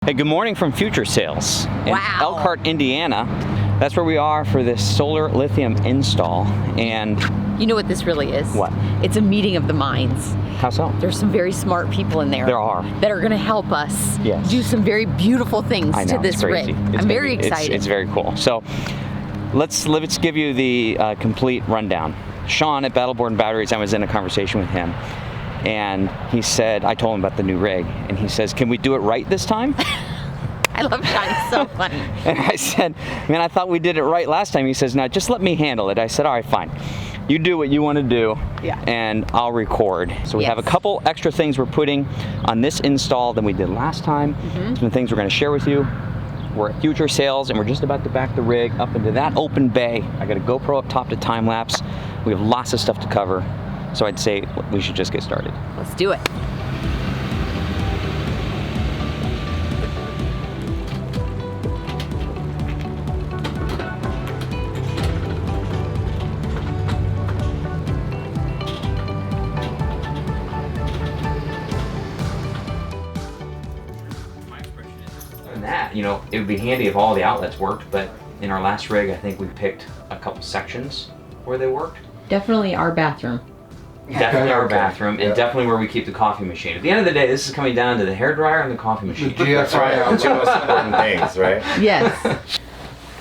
Hey, good morning from Future Sales in Wow. Elkhart, Indiana. That's where we are for this solar lithium install. And you know what this really is? What? It's a meeting of the minds. How so? There's some very smart people in there. There are. That are going to help us Yes. do some very beautiful things I know, to this it's crazy. rig. It's I'm very gonna be- excited. It's very cool. So let's give you the complete rundown. Sean at Battleboard Batteries, I was in a conversation with him, and he said, I told him about the new rig, and he says, can we do it right this time? I love Sean, he's so funny. And I said, man, I thought we did it right last time. He says, no, just let me handle it. I said, all right, fine. You do what you want to do, Yeah. and I'll record. So we have a Yes. couple extra things we're putting on this install than we did last time. Some things we're going to share with you. We're at Future Sales, and we're just about to back the rig up into that open bay. I got a GoPro up top to time lapse. We have lots of stuff to cover, so I'd say we should just get started. Let's do it. And that, you know, it would be handy if all the outlets worked, but in our last rig, I think we picked a couple sections where they worked. Definitely our bathroom. Definitely our Okay. bathroom, and Yeah. definitely where we keep the coffee machine. At the end of the day, this is coming down to the hairdryer and the coffee machine. That's right. Two most important things, right? Yes.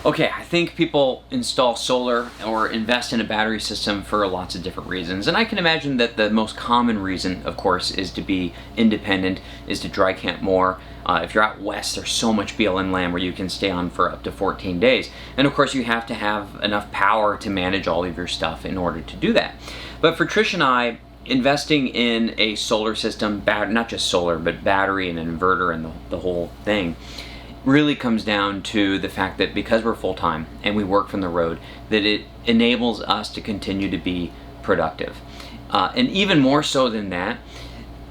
Okay, I think people install solar or invest in a battery system for lots of different reasons. And I can imagine that the most common reason, of course, is to be independent, is to dry camp more. If you're out west, there's so much BLN land where you can stay on for up to 14 days. And of course, you have to have enough power to manage all of your stuff in order to do that. But for Trish and I, investing in a solar system, not just solar, but battery and an inverter and the whole thing, really comes down to the fact that because we're full-time and we work from the road, that it enables us to continue to be productive. And even more so than that,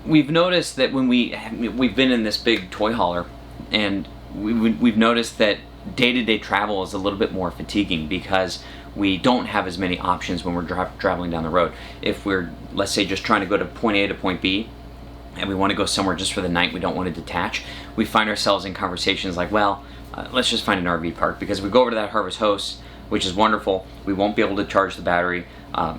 we've noticed that when we've been in this big toy hauler, and we've noticed that day-to-day travel is a little bit more fatiguing because we don't have as many options when we're traveling down the road. If we're, let's say, just trying to go to point A to point B, and we want to go somewhere just for the night, we don't want to detach, we find ourselves in conversations like, well, let's just find an RV park, because if we go over to that Harvest Host, which is wonderful, we won't be able to charge the battery.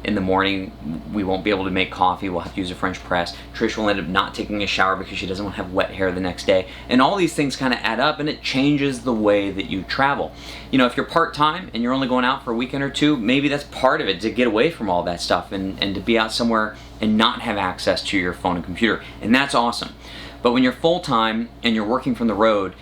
In the morning, we won't be able to make coffee, we'll have to use a French press. Trish will end up not taking a shower because she doesn't want to have wet hair the next day. And all these things kind of add up, and it changes the way that you travel. You know, if you're part-time and you're only going out for a weekend or two, maybe that's part of it, to get away from all that stuff and to be out somewhere and not have access to your phone and computer. And that's awesome. But when you're full-time and you're working from the road,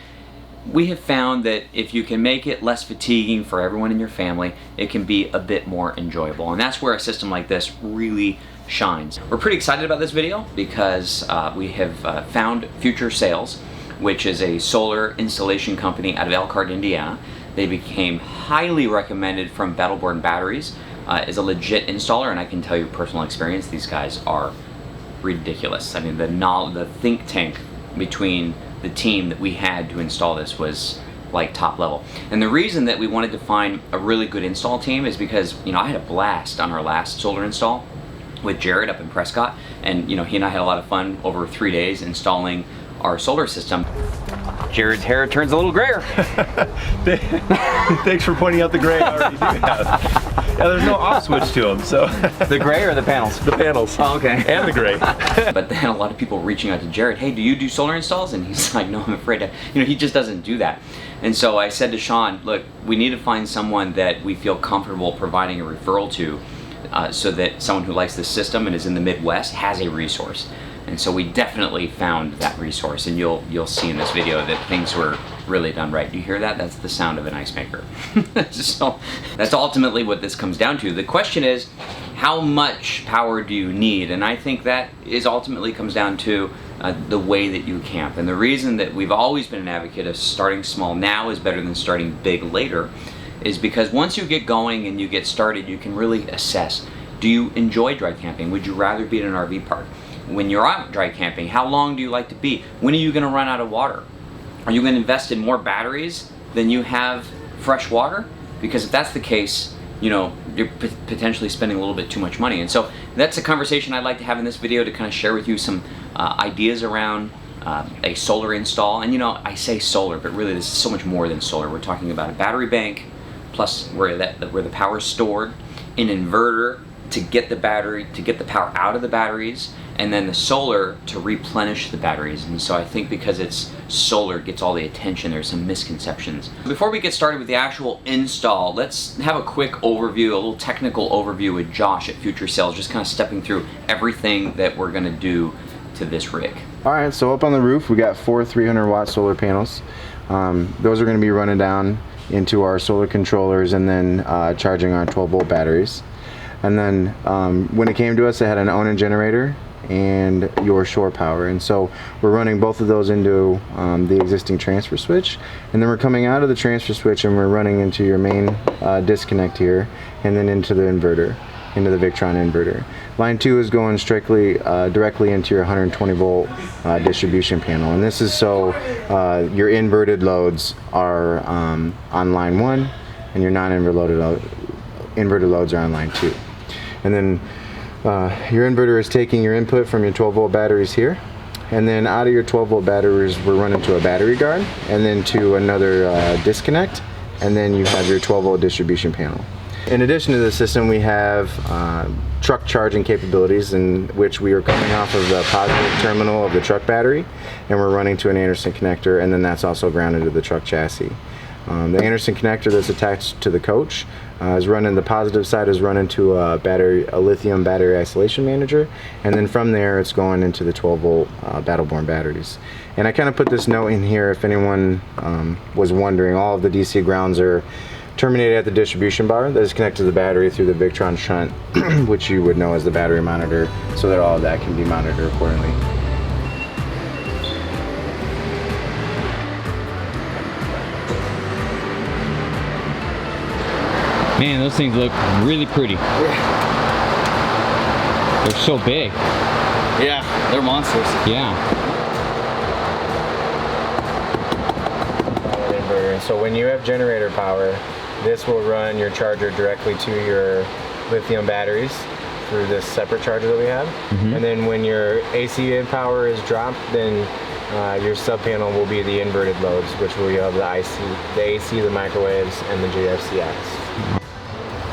we have found that if you can make it less fatiguing for everyone in your family, it can be a bit more enjoyable. And that's where a system like this really shines. We're pretty excited about this video because we have found Future Sales, which is a solar installation company out of Elkhart, Indiana. They became highly recommended from Battleboard Batteries as a legit installer, and I can tell you personal experience, these guys are ridiculous. I mean, the think tank between the team that we had to install this was like top level. And the reason that we wanted to find a really good install team is because, you know, I had a blast on our last solar install with Jared up in Prescott, and you know, he and I had a lot of fun over 3 days installing our solar system. Jared's hair turns a little grayer. Thanks for pointing out the gray I already do have. Yeah, there's no off switch to them, so. The gray or the panels? The panels. Oh, okay. And the gray. But then a lot of people reaching out to Jared, hey, do you do solar installs? And he's like, no, I'm afraid to. You know, he just doesn't do that. And so I said to Sean, look, we need to find someone that we feel comfortable providing a referral to, so that someone who likes this system and is in the Midwest has a resource. And so we definitely found that resource, and you'll see in this video that things were really done right. Do you hear that? That's the sound of an ice maker. So that's ultimately what this comes down to. The question is, how much power do you need? And I think that ultimately comes down to the way that you camp. And the reason that we've always been an advocate of starting small now is better than starting big later is because once you get going and you get started, you can really assess, do you enjoy dry camping? Would you rather be in an RV park? When you're out dry camping, how long do you like to be? When are you going to run out of water? Are you going to invest in more batteries than you have fresh water? Because if that's the case, you know, you're potentially spending a little bit too much money. And so that's a conversation I'd like to have in this video to kind of share with you some ideas around a solar install. And you know, I say solar, but really this is so much more than solar. We're talking about a battery bank, plus where the power is stored, an inverter to get the power out of the batteries, and then the solar to replenish the batteries. And so I think because it's solar, it gets all the attention. There's some misconceptions. Before we get started with the actual install, let's have a quick overview, a little technical overview with Josh at Future Sales, just kind of stepping through everything that we're gonna do to this rig. All right, so up on the roof, we got 4 300-watt solar panels. Those are gonna be running down into our solar controllers and then charging our 12-volt batteries. And then when it came to us, it had an Onan generator and your shore power, and so we're running both of those into the existing transfer switch, and then we're coming out of the transfer switch and we're running into your main disconnect here, and then into the inverter, into the Victron inverter. Line 2 is going strictly directly into your 120 volt distribution panel, and this is so your inverted loads are on line 1 and your non-inverted loads are on line 2. And then your inverter is taking your input from your 12 volt batteries here, and then out of your 12 volt batteries we're running to a battery guard, and then to another disconnect, and then you have your 12 volt distribution panel. In addition to the system, we have truck charging capabilities, in which we are coming off of the positive terminal of the truck battery, and we're running to an Anderson connector, and then that's also grounded to the truck chassis. The Anderson connector that's attached to the coach is running, the positive side is running to a lithium battery isolation manager, and then from there it's going into the 12 volt Battleborn batteries. And I kind of put this note in here if anyone was wondering. All of the DC grounds are terminated at the distribution bar that is connected to the battery through the Victron shunt, which you would know as the battery monitor, so that all of that can be monitored accordingly. Man, those things look really pretty. Yeah. They're so big. Yeah, they're monsters. Yeah. Inverter. So when you have generator power, this will run your charger directly to your lithium batteries through this separate charger that we have. And then when your AC power is dropped, then your sub panel will be the inverted loads, which will have the AC, the microwaves, and the JFCX.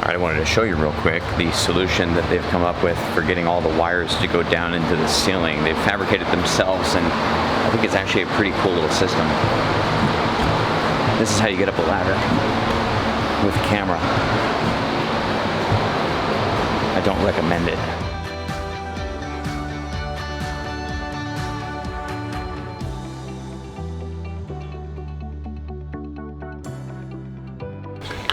All right, I wanted to show you real quick the solution that they've come up with for getting all the wires to go down into the ceiling. They've fabricated themselves, and I think it's actually a pretty cool little system. This is how you get up a ladder with a camera. I don't recommend it.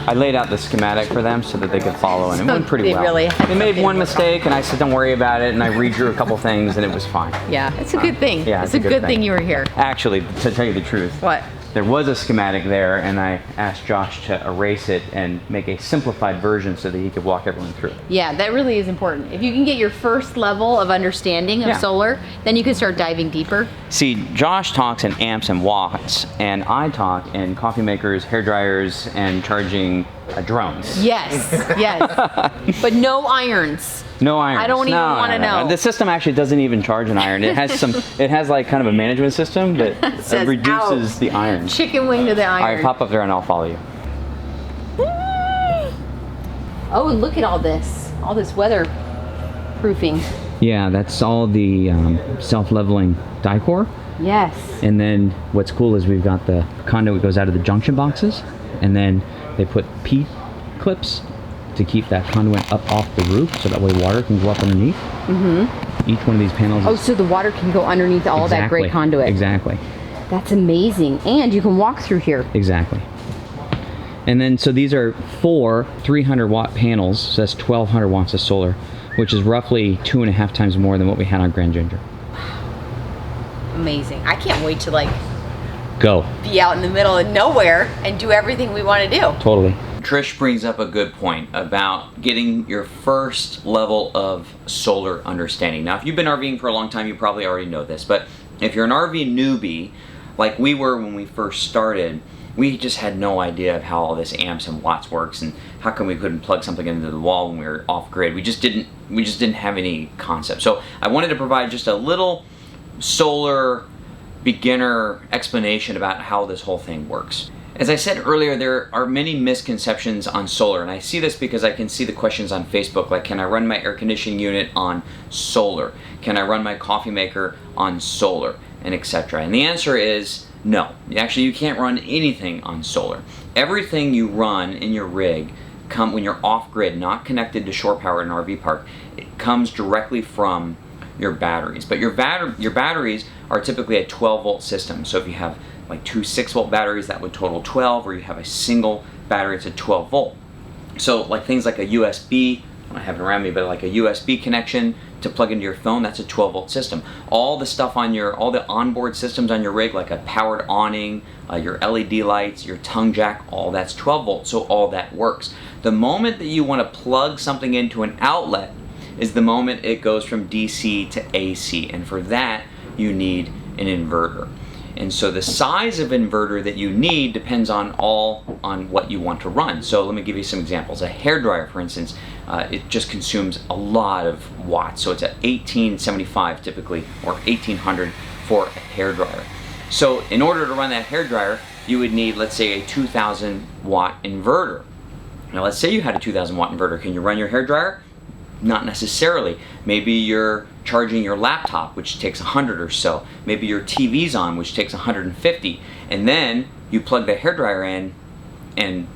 I laid out the schematic for them so that they could follow, and it went pretty well. They made one mistake, and I said, don't worry about it, and I redrew a couple things, and it was fine. Yeah, it's a good thing. Yeah, it's a good thing you were here. Actually, to tell you the truth. What? There was a schematic there, and I asked Josh to erase it and make a simplified version so that he could walk everyone through it. Yeah, that really is important. If you can get your first level of understanding of solar, then you can start diving deeper. See, Josh talks in amps and watts, and I talk in coffee makers, hair dryers, and charging drones. Yes, yes. But no irons. No irons. I don't even want to know. The system actually doesn't even charge an iron. It has it has like kind of a management system that Says, reduces the iron. Chicken wing to the iron. All right, pop up there and I'll follow you. Oh, and look at all this weather proofing. Yeah, that's all the self-leveling die core. Yes. And then what's cool is we've got the conduit goes out of the junction boxes, and then they put P clips to keep that conduit up off the roof, so that way water can go up underneath. Each one of these panels. Oh, so the water can go underneath all that great conduit. Exactly. That's amazing. And you can walk through here. Exactly. And then, so these are 4 300-watt panels, so that's 1,200 watts of solar, which is roughly 2.5 times more than what we had on Grand Ginger. Amazing. I can't wait to Go. be out in the middle of nowhere and do everything we want to do. Totally. Trish brings up a good point about getting your first level of solar understanding. Now, if you've been RVing for a long time, you probably already know this, but if you're an RV newbie, like we were when we first started, we just had no idea of how all this amps and watts works, and how come we couldn't plug something into the wall when we were off grid. We just didn't have any concept. So I wanted to provide just a little solar beginner explanation about how this whole thing works. As I said earlier, there are many misconceptions on solar, and I see this because I can see the questions on Facebook, like, can I run my air conditioning unit on solar? Can I run my coffee maker on solar? And etc. And the answer is no. Actually, you can't run anything on solar. Everything you run in your rig, when you're off-grid, not connected to shore power in an RV park, it comes directly from your batteries. But your batteries are typically a 12-volt system. So if you have like two 6-volt batteries, that would total 12, or you have a single battery, it's a 12-volt. So like things like a USB, I don't have it around me, but like a USB connection to plug into your phone, that's a 12-volt system. All the stuff on all the onboard systems on your rig, like a powered awning, your LED lights, your tongue jack, all that's 12 volts, so all that works. The moment that you want to plug something into an outlet is the moment it goes from DC to AC, and for that you need an inverter. And so the size of inverter that you need depends on what you want to run. So let me give you some examples. A hairdryer, for instance, it just consumes a lot of watts. So it's at 1875 typically, or 1800 for a hairdryer. So in order to run that hairdryer, you would need, let's say, a 2000 watt inverter. Now let's say you had a 2000 watt inverter. Can you run your hairdryer? Not necessarily. Maybe you're charging your laptop, which takes 100 or so. Maybe your TV's on, which takes 150. And then you plug the hairdryer in and,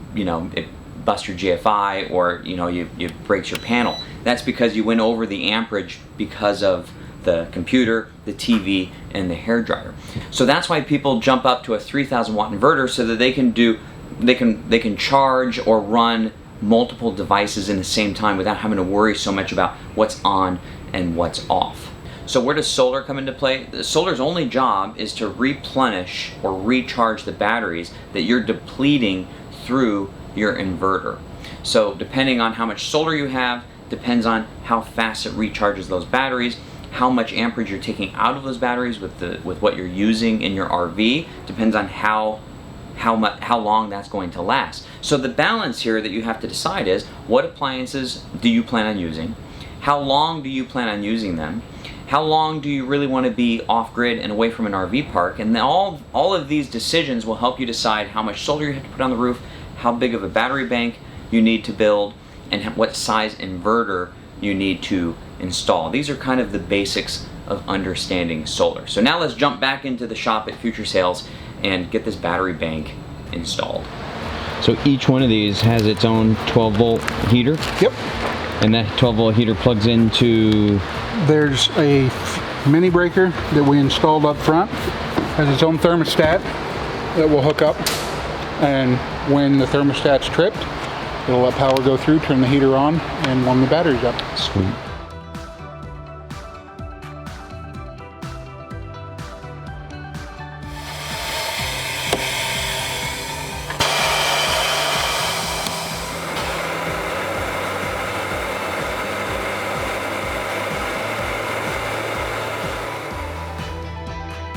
it busts your GFI, or, you breaks your panel. That's because you went over the amperage because of the computer, the TV, and the hairdryer. So that's why people jump up to a 3000 watt inverter, so that they can charge or run multiple devices in the same time without having to worry so much about what's on and what's off. So where does solar come into play? The solar's only job is to replenish or recharge the batteries that you're depleting through your inverter. So depending on how much solar you have, depends on how fast it recharges those batteries, how much amperage you're taking out of those batteries with what you're using in your RV, depends on how long that's going to last. So the balance here that you have to decide is, what appliances do you plan on using? How long do you plan on using them? How long do you really want to be off-grid and away from an RV park? And then all of these decisions will help you decide how much solar you have to put on the roof, how big of a battery bank you need to build, and what size inverter you need to install. These are kind of the basics of understanding solar. So now let's jump back into the shop at Future Sales and get this battery bank installed. So each one of these has its own 12-volt heater? Yep. And that 12-volt heater plugs into... There's a mini breaker that we installed up front. Has its own thermostat that will hook up. And when the thermostat's tripped, it'll let power go through, turn the heater on, and warm the batteries up. Sweet.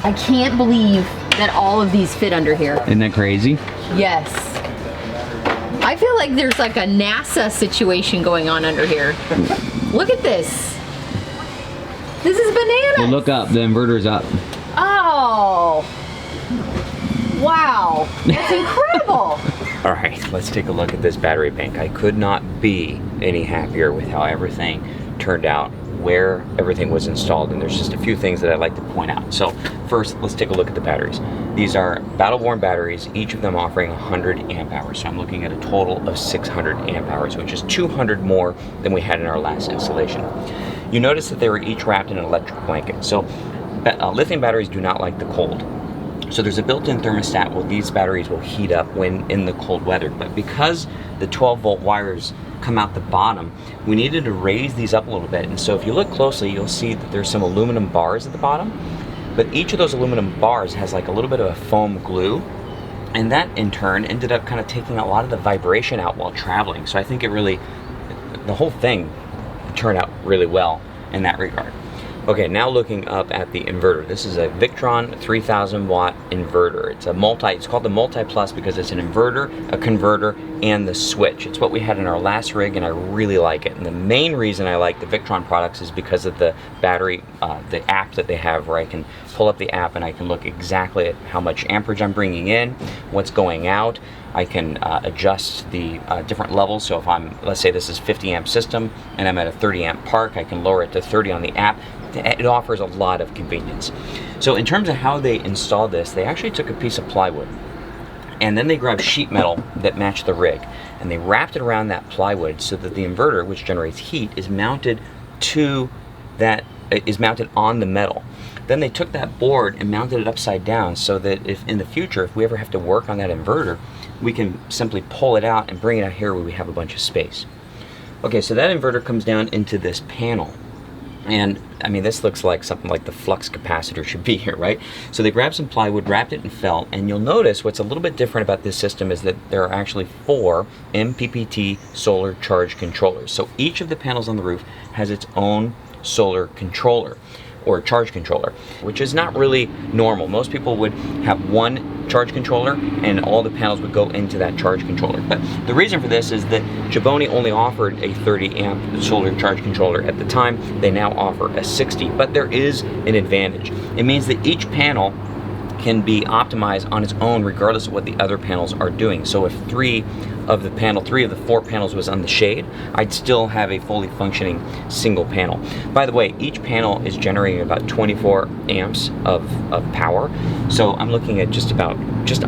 I can't believe that all of these fit under here. Isn't that crazy? Yes. I feel like there's like a NASA situation going on under here. Look at this. This is bananas. Well, look up. The inverter's up. Oh. Wow. That's incredible. All right, let's take a look at this battery bank. I could not be any happier with how everything turned out, where everything was installed, and there's just a few things that I'd like to point out. So first, let's take a look at the batteries. These are Battle-Born batteries, each of them offering 100 amp hours. So I'm looking at a total of 600 amp hours, which is 200 more than we had in our last installation. You notice that they were each wrapped in an electric blanket. So lithium batteries do not like the cold. So there's a built-in thermostat where these batteries will heat up when in the cold weather. But because the 12-volt wires come out the bottom, we needed to raise these up a little bit. And so if you look closely, you'll see that there's some aluminum bars at the bottom. But each of those aluminum bars has like a little bit of a foam glue. And that in turn ended up kind of taking a lot of the vibration out while traveling. So I think the whole thing turned out really well in that regard. Okay, now looking up at the inverter. This is a Victron 3000 watt inverter. It's called the Multi Plus because it's an inverter, a converter, and the switch. It's what we had in our last rig, and I really like it. And the main reason I like the Victron products is because of the battery, the app that they have, where I can pull up the app and I can look exactly at how much amperage I'm bringing in, what's going out. I can adjust the different levels. So if let's say this is 50 amp system and I'm at a 30 amp park, I can lower it to 30 on the app. It offers a lot of convenience. So in terms of how they installed this, they actually took a piece of plywood and then they grabbed sheet metal that matched the rig and they wrapped it around that plywood so that the inverter, which generates heat, is mounted on the metal. Then they took that board and mounted it upside down so that if in the future, if we ever have to work on that inverter, we can simply pull it out and bring it out here where we have a bunch of space. Okay, so that inverter comes down into this panel. And I mean, this looks like something like the flux capacitor should be here, right? So they grabbed some plywood, wrapped it in felt, and you'll notice what's a little bit different about this system is that there are actually 4 MPPT solar charge controllers. So each of the panels on the roof has its own solar controller or charge controller, which is not really normal. Most people would have one charge controller and all the panels would go into that charge controller. But the reason for this is that Chiboni only offered a 30 amp solar charge controller at the time. They now offer a 60, but there is an advantage. It means that each panel can be optimized on its own regardless of what the other panels are doing. So if 3 of the 4 panels was on the shade, I'd still have a fully functioning single panel. By the way, each panel is generating about 24 amps of power. So I'm looking at just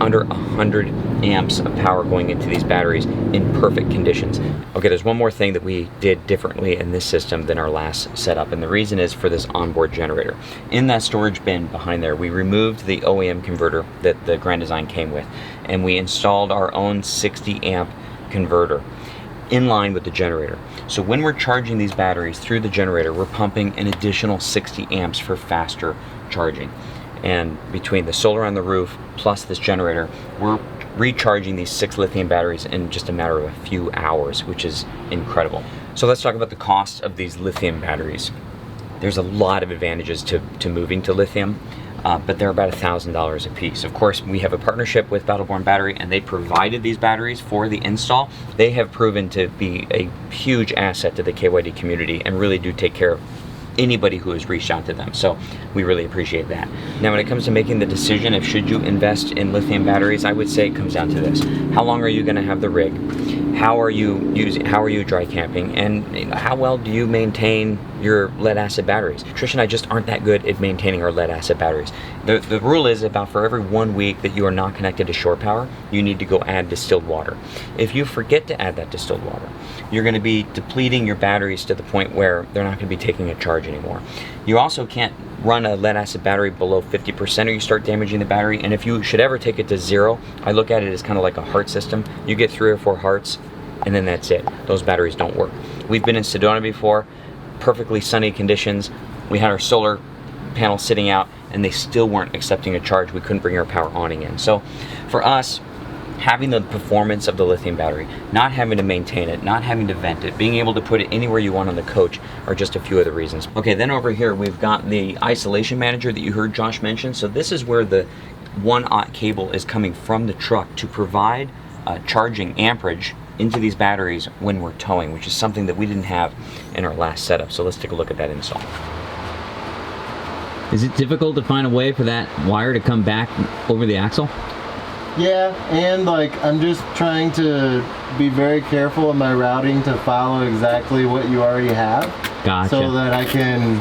under 100 amps of power going into these batteries in perfect conditions. Okay, there's one more thing that we did differently in this system than our last setup, and the reason is for this onboard generator. In that storage bin behind there, we removed the OEM converter that the Grand Design came with, and we installed our own 60 amp converter in line with the generator. So when we're charging these batteries through the generator, we're pumping an additional 60 amps for faster charging. And between the solar on the roof plus this generator, we're recharging these 6 lithium batteries in just a matter of a few hours, which is incredible. So let's talk about the cost of these lithium batteries. There's a lot of advantages to moving to lithium. But they're about $1,000 a piece. Of course, we have a partnership with Battleborn Battery, and they provided these batteries for the install. They have proven to be a huge asset to the KYD community and really do take care of anybody who has reached out to them. So we really appreciate that. Now, when it comes to making the decision of should you invest in lithium batteries, I would say it comes down to this. How long are you going to have the rig? How are you dry camping? And how well do you maintain your lead acid batteries? Trish and I just aren't that good at maintaining our lead acid batteries. The rule is about for every 1 week that you are not connected to shore power, you need to go add distilled water. If you forget to add that distilled water, you're going to be depleting your batteries to the point where they're not going to be taking a charge anymore. You also can't run a lead acid battery below 50% or you start damaging the battery. And if you should ever take it to 0, I look at it as kind of like a heart system. You get 3 or 4 hearts and then that's it. Those batteries don't work. We've been in Sedona before, perfectly sunny conditions. We had our solar panel sitting out and they still weren't accepting a charge. We couldn't bring our power on again. So for us, having the performance of the lithium battery, not having to maintain it, not having to vent it, being able to put it anywhere you want on the coach are just a few of the reasons. Okay, then over here we've got the isolation manager that you heard Josh mention. So this is where the 1-aught cable is coming from the truck to provide charging amperage into these batteries when we're towing, which is something that we didn't have in our last setup. So let's take a look at that install. Is it difficult to find a way for that wire to come back over the axle? Yeah, and like I'm just trying to be very careful in my routing to follow exactly what you already have. Gotcha. So that I can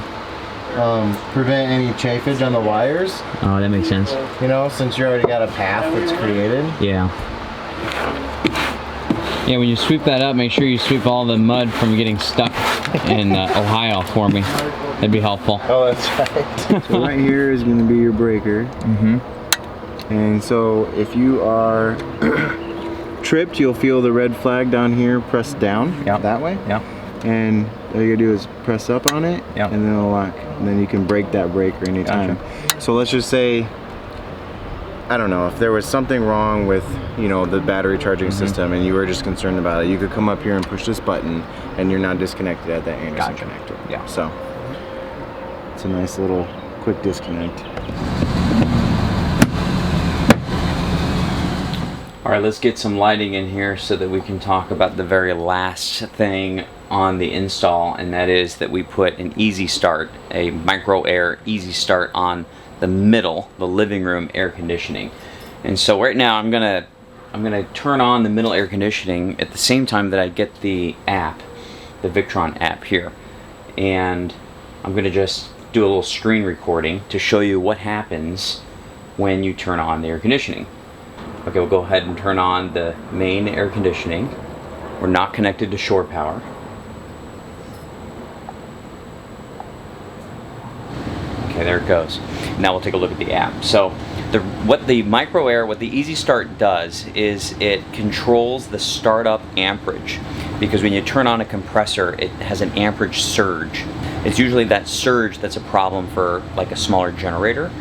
prevent any chafage on the wires. Oh, that makes sense. You know, since you already got a path that's created. Yeah. Yeah, when you sweep that up, make sure you sweep all the mud from getting stuck in Ohio for me. That'd be helpful. Oh, that's right. So right here is going to be your breaker. Mm-hmm. And so if you are tripped, you'll feel the red flag down here press down that way. Yeah. And all you gotta do is press up on it, and then it'll lock. And then you can break that breaker anytime. Gotcha. So let's just say, I don't know, if there was something wrong with, you know, the battery charging system and you were just concerned about it, you could come up here and push this button and you're not disconnected at that Anderson connector. Yeah. So It's a nice little quick disconnect. All right, let's get some lighting in here so that we can talk about the very last thing on the install, and that is that we put an easy start, a micro air easy start on the middle, the living room air conditioning. And so right now I'm gonna turn on the middle air conditioning at the same time that I get the app, the Victron app here. And I'm gonna just do a little screen recording to show you what happens when you turn on the air conditioning. Okay, we'll go ahead and turn on the main air conditioning. We're not connected to shore power. Okay, there it goes. Now we'll take a look at the app. So what the micro air, what the Easy Start does is it controls the startup amperage, because when you turn on a compressor, it has an amperage surge. It's usually that surge that's a problem for like a smaller generator.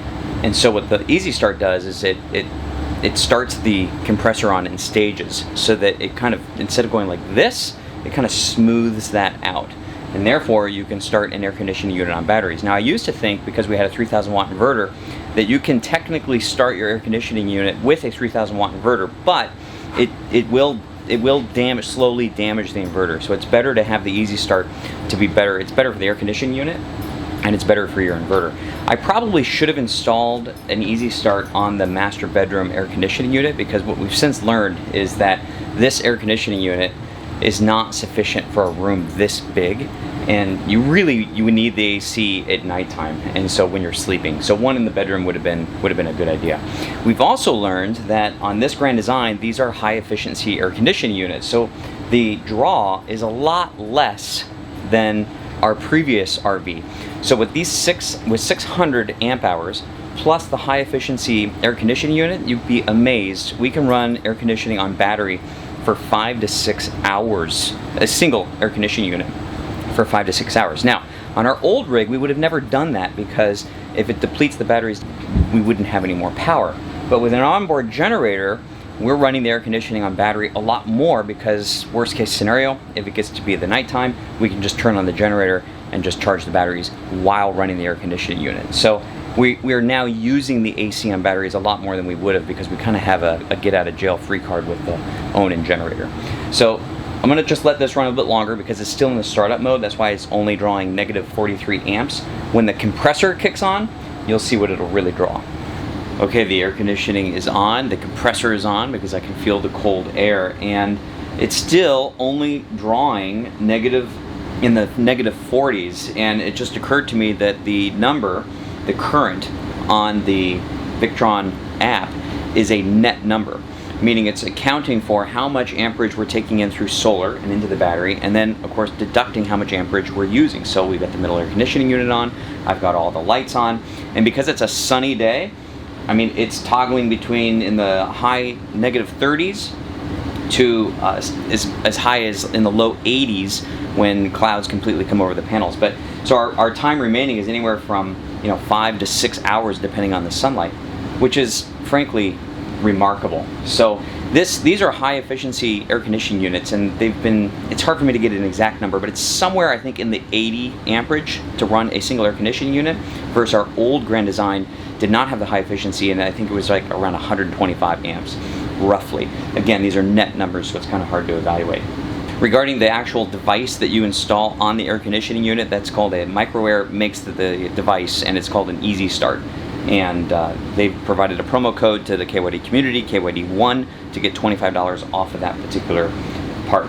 And so what the Easy Start does is it starts the compressor on in stages, so that it kind of, instead of going like this, it kind of smooths that out. And therefore you can start an air conditioning unit on batteries. Now I used to think, because we had a 3000 watt inverter, that you can technically start your air conditioning unit with a 3000 watt inverter, but it will slowly damage the inverter. So it's better to have the Easy Start to be better. It's better for the air conditioning unit, and it's better for your inverter. I probably should have installed an Easy Start on the master bedroom air conditioning unit, because what we've since learned is that this air conditioning unit is not sufficient for a room this big, and you would need the AC at nighttime, and so when you're sleeping. So one in the bedroom would have been a good idea. We've also learned that on this Grand Design, these are high efficiency air conditioning units, so the draw is a lot less than our previous RV. So with these 600 amp hours plus the high efficiency air conditioning unit, you'd be amazed. We can run air conditioning on battery for 5 to 6 hours, a single air conditioning unit for 5 to 6 hours. Now, on our old rig, we would have never done that, because if it depletes the batteries, we wouldn't have any more power. But with an onboard generator, we're running the air conditioning on battery a lot more, because worst case scenario, if it gets to be the nighttime, we can just turn on the generator and just charge the batteries while running the air conditioning unit. So we are now using the AC on batteries a lot more than we would have, because we kind of have a get out of jail free card with the own-in generator. So I'm gonna just let this run a bit longer, because it's still in the startup mode. That's why it's only drawing negative 43 amps. When the compressor kicks on, you'll see what it'll really draw. Okay, the air conditioning is on, the compressor is on, because I can feel the cold air, and it's still only drawing in the negative 40s, and it just occurred to me that the current on the Victron app is a net number, meaning it's accounting for how much amperage we're taking in through solar and into the battery, and then of course deducting how much amperage we're using. So we've got the middle air conditioning unit on, I've got all the lights on, and because it's a sunny day, I mean, it's toggling between in the high negative 30s to as high as in the low 80s when clouds completely come over the panels. But so our time remaining is anywhere from 5 to 6 hours depending on the sunlight, which is frankly remarkable. So these are high efficiency air conditioning units, and it's hard for me to get an exact number, but it's somewhere I think in the 80 amperage to run a single air conditioning unit, versus our old Grand Design did not have the high efficiency, and I think it was like around 125 amps roughly. Again, these are net numbers, so it's kind of hard to evaluate. Regarding the actual device that you install on the air conditioning unit, that's called a micro air makes the device, and it's called an Easy Start. And they've provided a promo code to the KYD community, KYD1, to get $25 off of that particular part.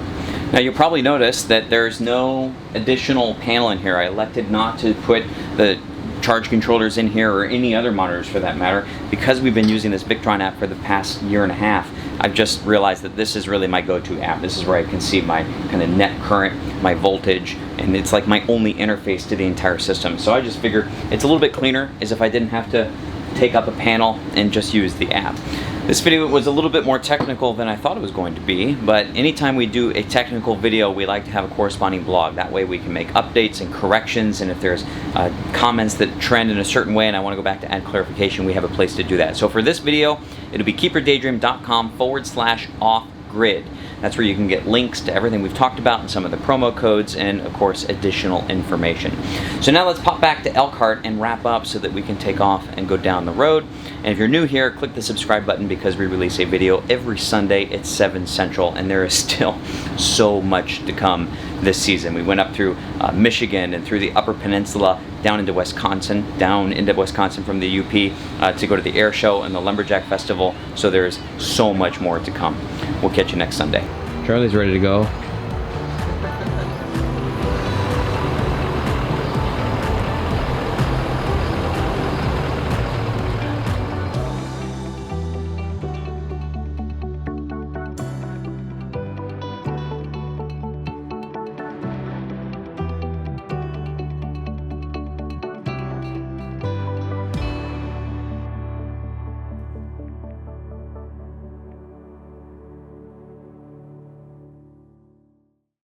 Now you'll probably notice that there's no additional panel in here. I elected not to put the charge controllers in here, or any other monitors for that matter, because we've been using this Victron app for the past year and a half. I've just realized that this is really my go-to app. This is where I can see my kind of net current, my voltage, and it's like my only interface to the entire system. So I just figure it's a little bit cleaner as if I didn't have to take up a panel and just use the app. This video was a little bit more technical than I thought it was going to be, but anytime we do a technical video, we like to have a corresponding blog. That way we can make updates and corrections, and if there's comments that trend in a certain way and I want to go back to add clarification, we have a place to do that. So for this video, it'll be keepyourdaydream.com/off grid. That's where you can get links to everything we've talked about and some of the promo codes and, of course, additional information. So now let's pop back to Elkhart and wrap up so that we can take off and go down the road. And if you're new here, click the subscribe button because we release a video every Sunday at 7 Central, and there is still so much to come this season. We went up through Michigan and through the Upper Peninsula, down into Wisconsin from the UP to go to the air show and the Lumberjack Festival. So there's so much more to come. We'll catch you next Sunday. Charlie's ready to go.